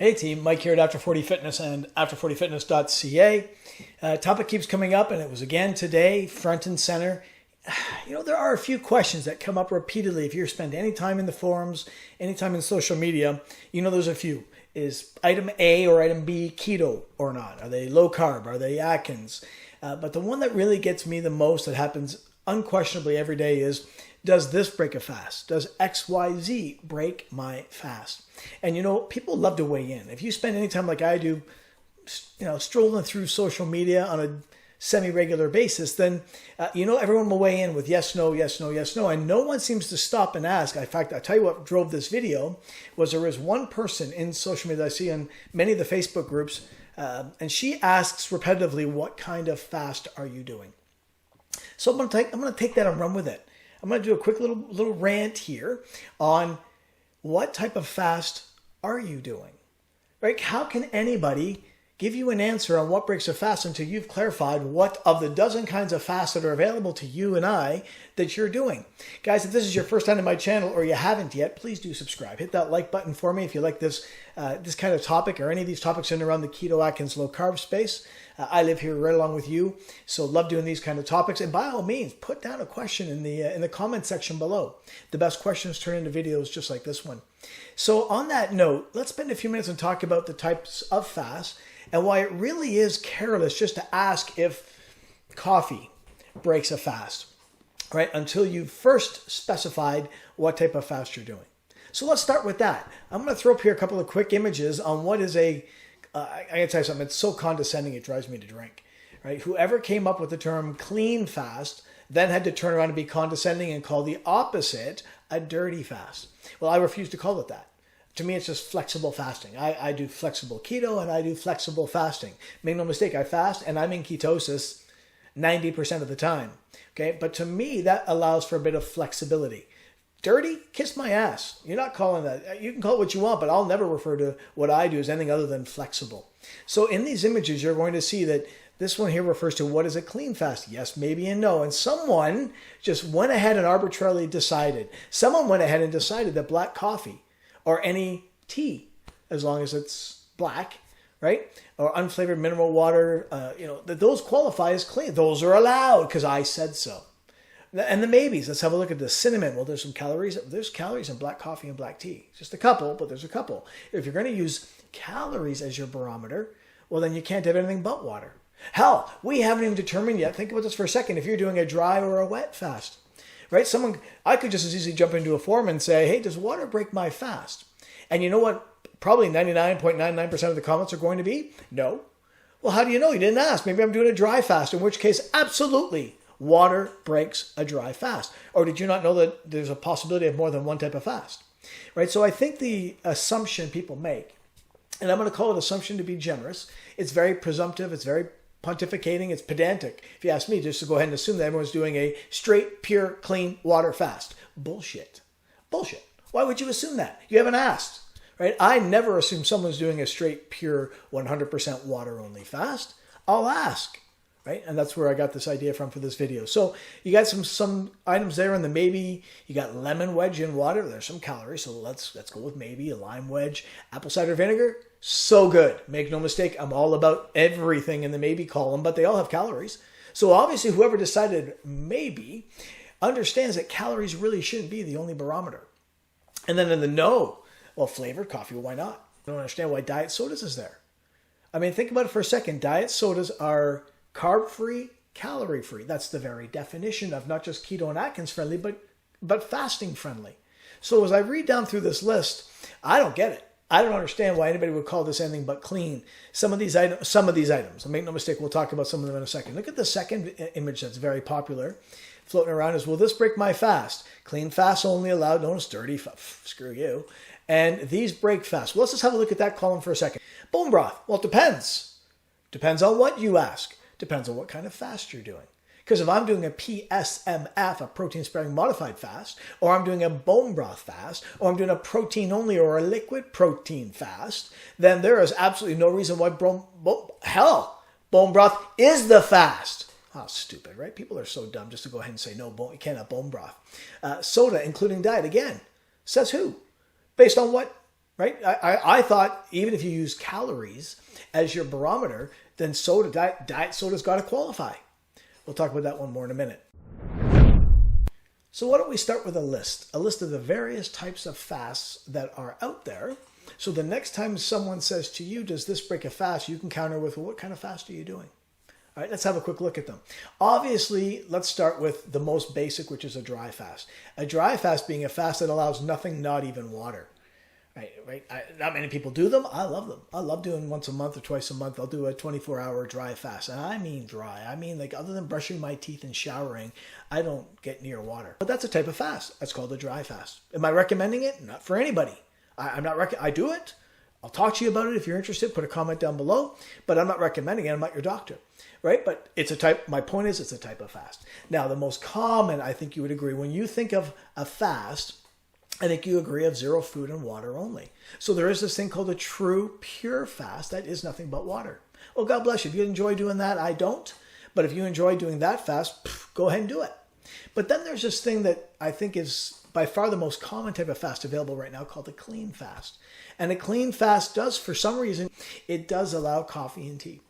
Hey team, Mike here at After 40 Fitness and after40fitness.ca. Topic keeps coming up, and it was again today, front and center. You know, there are a few questions that come up repeatedly. If you spend any time in the forums, any time in social media, you know there's a few. Is item A or item B keto or not? Are they low carb? Are they Atkins? But the one that really gets me the most, that happens unquestionably every day, is, does this break a fast? Does XYZ break my fast? And you know, people love to weigh in. If you spend any time like I do, you know, strolling through social media on a semi-regular basis, then you know everyone will weigh in with yes, no, yes, no, yes, no. And no one seems to stop and ask. In fact, I'll tell you what drove this video was there is one person in social media that I see on many of the Facebook groups, and she asks repetitively, what kind of fast are you doing? So I'm going to take that and run with it. I'm going to do a quick little rant here on what type of fast are you doing? Right? How can anybody give you an answer on what breaks a fast until you've clarified what of the dozen kinds of fasts that are available to you and I that you're doing? Guys, if this is your first time to my channel or you haven't yet, please do subscribe. Hit that like button for me if you like this kind of topic or any of these topics in and around the keto, Atkins, low carb space. I live here right along with you, so love doing these kind of topics. And by all means, put down a question in the comment section below. The best questions turn into videos just like this one. So on that note, let's spend a few minutes and talk about the types of fasts and why it really is careless just to ask if coffee breaks a fast, right? Until you've first specified what type of fast you're doing. So let's start with that. I'm going to throw up here a couple of quick images on what is I gotta tell you something, it's so condescending it drives me to drink, right? Whoever came up with the term clean fast then had to turn around and be condescending and call the opposite a dirty fast. Well, I refuse to call it that. To me, it's just flexible fasting. I do flexible keto and I do flexible fasting. Make no mistake, I fast and I'm in ketosis 90% of the time, okay? But to me, that allows for a bit of flexibility. Dirty? Kiss my ass. You're not calling that. You can call it what you want, but I'll never refer to what I do as anything other than flexible. So in these images, you're going to see that this one here refers to what is a clean fast. Yes, maybe, and no. And someone just went ahead and arbitrarily decided. Someone went ahead and decided that black coffee or any tea, as long as it's black, right? Or unflavored mineral water, that those qualify as clean. Those are allowed because I said so. And the maybes, let's have a look at the cinnamon. Well, there's some calories. There's calories in black coffee and black tea. Just a couple, but there's a couple. If you're going to use calories as your barometer, well, then you can't have anything but water. Hell, we haven't even determined yet. Think about this for a second. If you're doing a dry or a wet fast, right? I could just as easily jump into a forum and say, hey, does water break my fast? And you know what? Probably 99.99% of the comments are going to be no. Well, how do you know? You didn't ask. Maybe I'm doing a dry fast, in which case, absolutely. Water breaks a dry fast. Or did you not know that there's a possibility of more than one type of fast? Right? So I think the assumption people make, and I'm going to call it assumption to be generous, it's very presumptive, it's very pontificating, it's pedantic. If you ask me, just to go ahead and assume that everyone's doing a straight, pure, clean water fast. Bullshit. Bullshit. Why would you assume that? You haven't asked. Right? I never assume someone's doing a straight, pure, 100% water-only fast. I'll ask. Right? And that's where I got this idea from for this video. So you got some items there in the maybe. You got lemon wedge in water. There's some calories. So let's go with maybe a lime wedge. Apple cider vinegar. So good. Make no mistake. I'm all about everything in the maybe column, but they all have calories. So obviously whoever decided maybe understands that calories really shouldn't be the only barometer. And then in the no, well, flavored coffee, why not? I don't understand why diet sodas is there. I mean, think about it for a second. Diet sodas are carb-free, calorie-free. That's the very definition of not just keto and Atkins friendly, but fasting friendly. So as I read down through this list, I don't get it. I don't understand why anybody would call this anything but clean. Some of these items, make no mistake, we'll talk about some of them in a second. Look at the second image that's very popular floating around is, will this break my fast? Clean fast only allowed, known as dirty, screw you. And these break fast. Well, let's just have a look at that column for a second. Bone broth. Well, it depends. Depends on what you ask. Depends on what kind of fast you're doing. Because if I'm doing a PSMF, a protein-sparing modified fast, or I'm doing a bone broth fast, or I'm doing a protein only or a liquid protein fast, then there is absolutely no reason why bone broth is the fast. Oh, stupid, right? People are so dumb just to go ahead and say, no, you can't have bone broth. Soda, including diet, again, says who? Based on what right? I thought even if you use calories as your barometer, then diet soda's got to qualify. We'll talk about that one more in a minute. So why don't we start with a list of the various types of fasts that are out there. So the next time someone says to you, does this break a fast? You can counter with, well, what kind of fast are you doing? All right, let's have a quick look at them. Obviously, let's start with the most basic, which is a dry fast. A dry fast being a fast that allows nothing, not even water. Right. Not many people do them. I love them. I love doing once a month or twice a month. I'll do a 24-hour dry fast. And I mean dry. I mean, like, other than brushing my teeth and showering, I don't get near water. But that's a type of fast. That's called a dry fast. Am I recommending it? Not for anybody. I do it. I'll talk to you about it if you're interested. Put a comment down below. But I'm not recommending it. I'm not your doctor. Right? But it's a type. My point is, it's a type of fast. Now, the most common, I think you would agree, when you think of a fast, I think you agree, of zero food and water only. So there is this thing called a true pure fast that is nothing but water. Well, God bless you. If you enjoy doing that, I don't. But if you enjoy doing that fast, go ahead and do it. But then there's this thing that I think is by far the most common type of fast available right now, called a clean fast. And a clean fast does, for some reason, it does allow coffee and tea.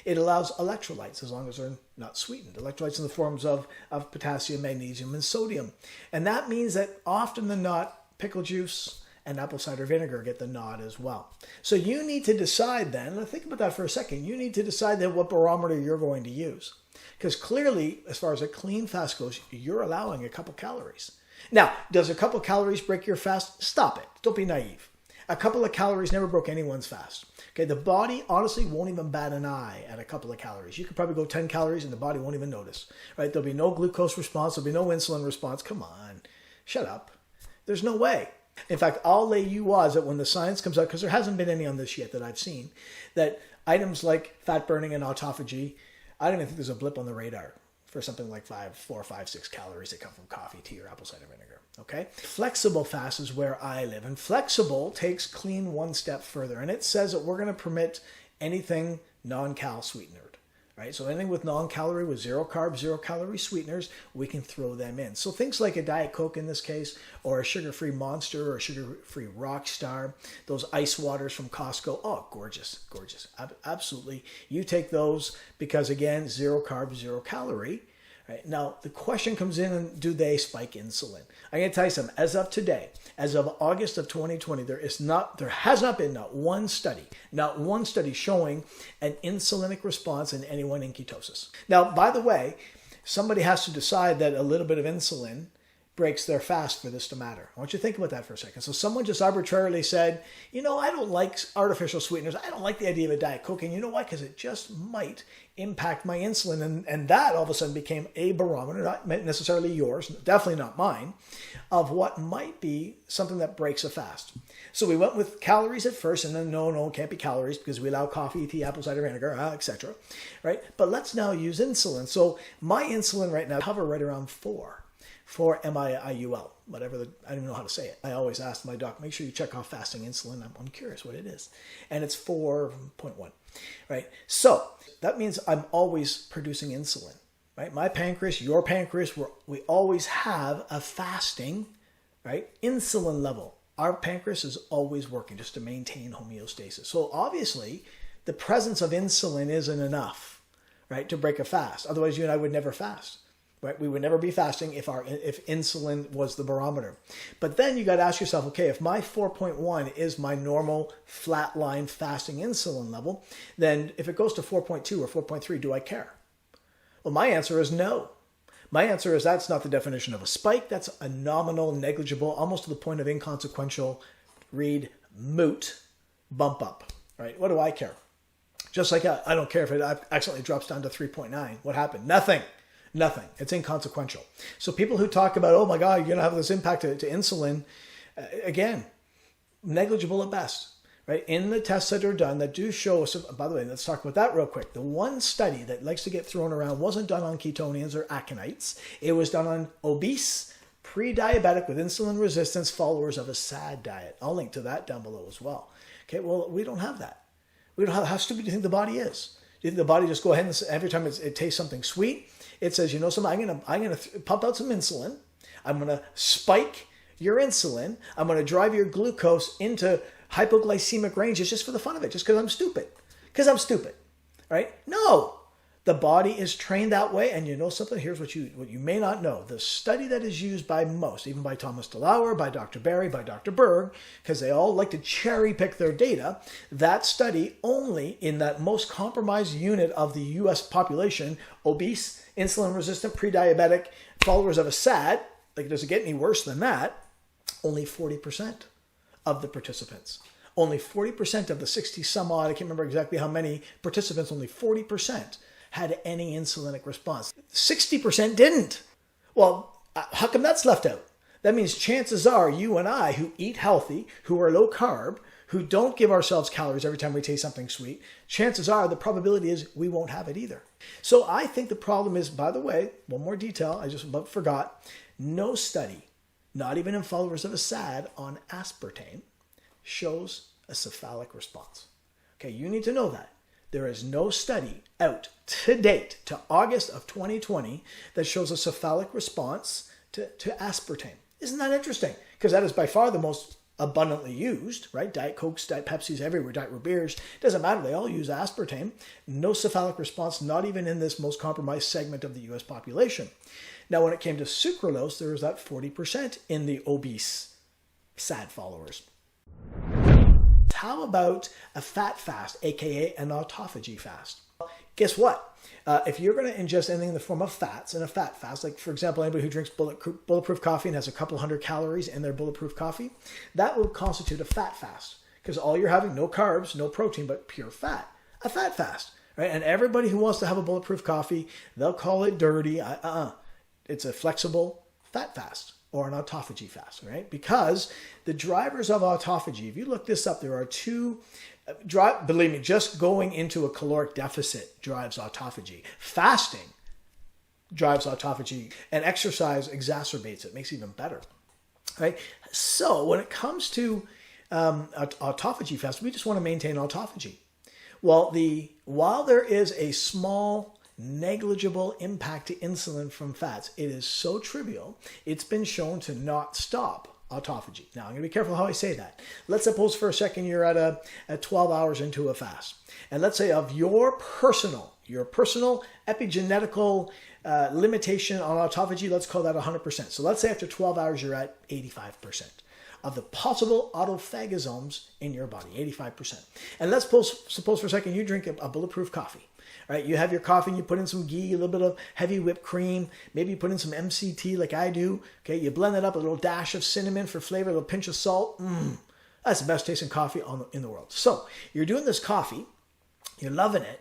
It allows electrolytes, as long as they're not sweetened. Electrolytes in the forms of potassium, magnesium, and sodium. And that means that often than not, pickle juice and apple cider vinegar get the nod as well. So you need to decide then, and think about that for a second, you need to decide then what barometer you're going to use. Because clearly, as far as a clean fast goes, you're allowing a couple calories. Now, does a couple calories break your fast? Stop it. Don't be naive. A couple of calories never broke anyone's fast. Okay, the body honestly won't even bat an eye at a couple of calories. You could probably go 10 calories and the body won't even notice. Right? There'll be no glucose response. There'll be no insulin response. Come on. Shut up. There's no way. In fact, I'll lay you odds that when the science comes out, because there hasn't been any on this yet that I've seen, that items like fat burning and autophagy, I don't even think there's a blip on the radar for something like 4, 5, 6 calories that come from coffee, tea, or apple cider vinegar. Okay? Flexible fast is where I live. And flexible takes clean one step further. And it says that we're going to permit anything non-cal sweetenered. Right? So anything with non-calorie, with zero carb, zero calorie sweeteners, we can throw them in. So things like a Diet Coke in this case, or a sugar-free Monster, or a sugar-free Rockstar, those ice waters from Costco. Oh, gorgeous, gorgeous. Absolutely. You take those because, again, zero carb, zero calorie. Right? Now, the question comes in, do they spike insulin? I'm going to tell you something. As of today, as of August of 2020, there has not been one study showing an insulinic response in anyone in ketosis. Now, by the way, somebody has to decide that a little bit of insulin breaks their fast for this to matter. I want you to think about that for a second. So someone just arbitrarily said, I don't like artificial sweeteners. I don't like the idea of a Diet Coke. And you know why? Because it just might impact my insulin. And that all of a sudden became a barometer, not necessarily yours, definitely not mine, of what might be something that breaks a fast. So we went with calories at first, and then no, it can't be calories because we allow coffee, tea, apple cider vinegar, etc. Right? But let's now use insulin. So my insulin right now hover right around 4 MIUL, whatever I don't even know how to say it. I always ask my doc, make sure you check off fasting insulin. I'm curious what it is. And it's 4.1, right? So that means I'm always producing insulin, right? My pancreas, your pancreas, we always have a fasting, right, insulin level. Our pancreas is always working just to maintain homeostasis. So obviously, the presence of insulin isn't enough, right, to break a fast. Otherwise, you and I would never fast. Right? We would never be fasting if insulin was the barometer. But then you got to ask yourself, okay, if my 4.1 is my normal flatline fasting insulin level, then if it goes to 4.2 or 4.3, do I care? Well, my answer is no. My answer is that's not the definition of a spike. That's a nominal, negligible, almost to the point of inconsequential, read moot bump up. Right? What do I care? Just like I don't care if it accidentally drops down to 3.9. What happened? Nothing. Nothing. It's inconsequential. So people who talk about, oh my God, you're going to have this impact to insulin, again, negligible at best. Right? In the tests that are done that do show us, by the way, let's talk about that real quick. The one study that likes to get thrown around wasn't done on ketonians or aconites. It was done on obese, pre-diabetic with insulin resistance followers of a SAD diet. I'll link to that down below as well. Okay, well, we don't have that. We don't have, how stupid do you think the body is? Do you think the body just go ahead and every time it tastes something sweet, it says, something, I'm gonna pump out some insulin. I'm gonna spike your insulin. I'm gonna drive your glucose into hypoglycemic range is just for the fun of it, just because I'm stupid. Because I'm stupid, right? No, the body is trained that way. And you know something? Here's what you may not know. The study that is used by most, even by Thomas DeLauer, by Dr. Barry, by Dr. Berg, because they all like to cherry pick their data, that study only in that most compromised unit of the U.S. population, obese, insulin-resistant, pre-diabetic, followers of a SAD, like does it get any worse than that? Only 40% of the participants. Only 40% of the 60 some odd, I can't remember exactly how many participants, only 40% had any insulinic response. 60% didn't. Well, how come that's left out? That means chances are you and I, who eat healthy, who are low carb, who don't give ourselves calories every time we taste something sweet, chances are the probability is we won't have it either. So I think the problem is, by the way, one more detail I just about forgot, no study, not even in followers of a SAD, on aspartame shows a cephalic response. Okay, you need to know that. There is no study out to date, to August of 2020, that shows a cephalic response to aspartame. Isn't that interesting? Because that is by far the most abundantly used, right? Diet Cokes, Diet Pepsis, everywhere, Diet Root beers. Doesn't matter. They all use aspartame. No cephalic response, not even in this most compromised segment of the U.S. population. Now, when it came to sucralose, there was that 40% in the obese SAD followers. How about a fat fast, aka an autophagy fast? Guess what? If you're going to ingest anything in the form of fats in a fat fast, like for example, anybody who drinks bulletproof coffee and has a couple hundred calories in their bulletproof coffee, that will constitute a fat fast because all you're having, no carbs, no protein, but pure fat. A fat fast, right? And everybody who wants to have a bulletproof coffee, they'll call it dirty. It's a flexible fat fast. Or an autophagy fast, right? Because the drivers of autophagy, if you look this up, there are two, believe me, just going into a caloric deficit drives autophagy. Fasting drives autophagy, and exercise exacerbates it, makes it even better, right? So when it comes to autophagy fast, we just want to maintain autophagy. Well, while there is a small negligible impact to insulin from fats, it is so trivial, it's been shown to not stop autophagy. Now, I'm going to be careful how I say that. Let's suppose for a second you're at 12 hours into a fast. And let's say of your personal epigenetical limitation on autophagy, let's call that 100%. So let's say after 12 hours you're at 85% of the possible autophagosomes in your body, 85%. And let's suppose for a second you drink a bulletproof coffee. Right, you have your coffee and you put in some ghee, a little bit of heavy whipped cream, maybe you put in some MCT like I do. Okay, you blend it up, a little dash of cinnamon for flavor, a little pinch of salt. That's the best tasting coffee in the world. So you're doing this coffee, you're loving it,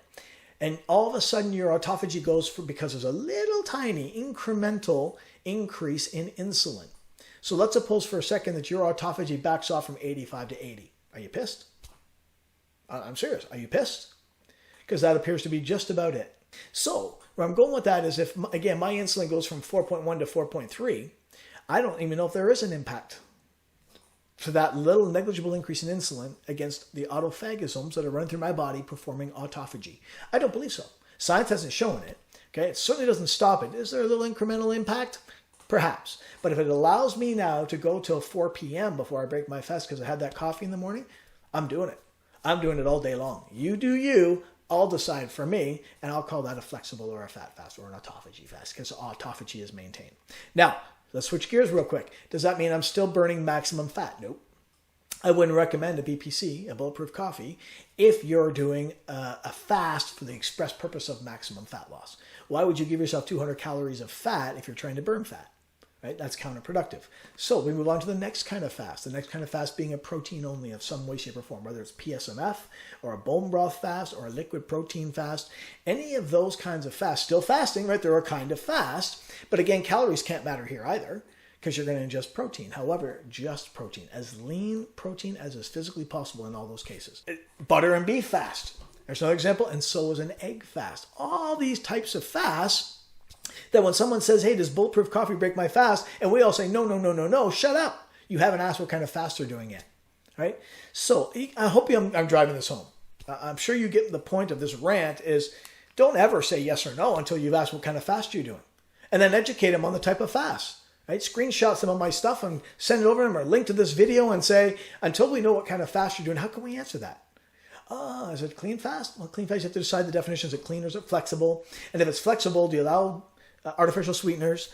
and all of a sudden your autophagy goes because there's a little tiny incremental increase in insulin. So let's suppose for a second that your autophagy backs off from 85 to 80. Are you pissed? I'm serious. Are you pissed? Because that appears to be just about it. So where I'm going with that is if, again, my insulin goes from 4.1 to 4.3, I don't even know if there is an impact to that little negligible increase in insulin against the autophagosomes that are running through my body performing autophagy. I don't believe so. Science hasn't shown it. Okay, it certainly doesn't stop it. Is there a little incremental impact? Perhaps. But if it allows me now to go till 4 p.m. before I break my fast because I had that coffee in the morning, I'm doing it. I'm doing it all day long. You do you. I'll decide for me, and I'll call that a flexible or a fat fast or an autophagy fast because autophagy is maintained. Now, let's switch gears real quick. Does that mean I'm still burning maximum fat? Nope. I wouldn't recommend a BPC, a bulletproof coffee, if you're doing a fast for the express purpose of maximum fat loss. Why would you give yourself 200 calories of fat if you're trying to burn fat? Right? That's counterproductive. So we move on to the next kind of fast. The next kind of fast being a protein only of some way, shape, or form, whether it's PSMF or a bone broth fast or a liquid protein fast. Any of those kinds of fasts, still fasting, right? They're a kind of fast. But again, calories can't matter here either because you're going to ingest protein. However, just protein, as lean protein as is physically possible in all those cases. Butter and beef fast. There's another example, and so is an egg fast. All these types of fasts that when someone says, hey, does bulletproof coffee break my fast? And we all say, no, shut up. You haven't asked what kind of fast they're doing yet, right? So I hope I'm driving this home. I'm sure you get the point of this rant is don't ever say yes or no until you've asked what kind of fast you're doing. And then educate them on the type of fast. right? Screenshot some of my stuff and send it over to them, or link to this video and say, until we know what kind of fast you're doing, how can we answer that? Is it clean fast? Well, clean fast, you have to decide the definition. Is it clean or is it flexible? And if it's flexible, do you allow artificial sweeteners?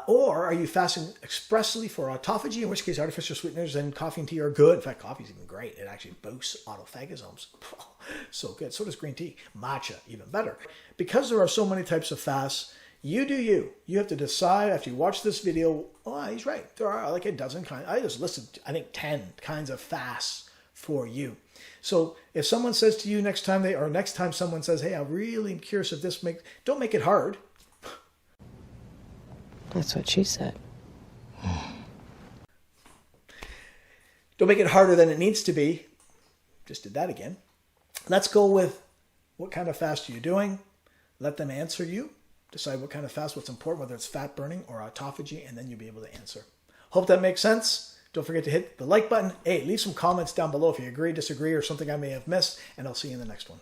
Or are you fasting expressly for autophagy, in which case artificial sweeteners and coffee and tea are good. In fact, coffee is even great. It actually boosts autophagosomes. So good. So does green tea. Matcha, even better. Because there are so many types of fasts, you do you. You have to decide after you watch this video, oh, he's right. There are like a dozen kinds. I just listed, I think, 10 kinds of fasts for you. So if someone says to you next time someone says, hey, I'm really curious if this don't make it hard. That's what she said. Don't make it harder than it needs to be. Just did that again. Let's go with what kind of fast are you doing? Let them answer you. Decide what kind of fast, what's important, whether it's fat burning or autophagy, and then you'll be able to answer. Hope that makes sense. Don't forget to hit the like button. Hey, leave some comments down below if you agree, disagree, or something I may have missed, and I'll see you in the next one.